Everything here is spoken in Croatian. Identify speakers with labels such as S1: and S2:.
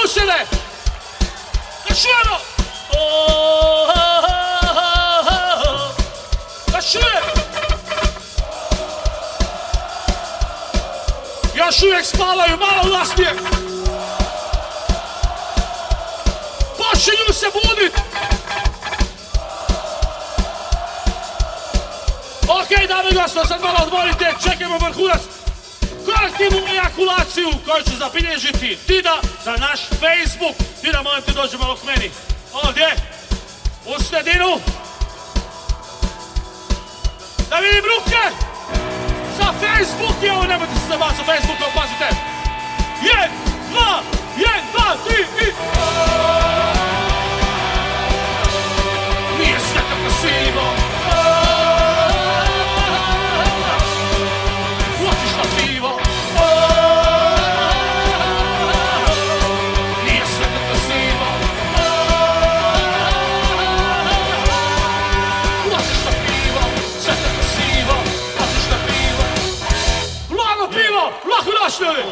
S1: susjede! Da čujemo! Da čujem! Još uvijek spavaju, malo glasnije! Počinju se budit! Okej, dame i gospodo, sad malo odmorite, čekajmo vrhunac. Kolektivnu ejakulaciju koju ću zabilježiti. Dida za naš Facebook. Dida, molim te, dođi malo k meni. Ovdje, u sredinu. Da vidim ruke. Za Facebook je ovo, nemojte se zabavati za Facebookom, pazite. 1, 2, 3 i... Nije sve tako sivo. Lako naš ljudi!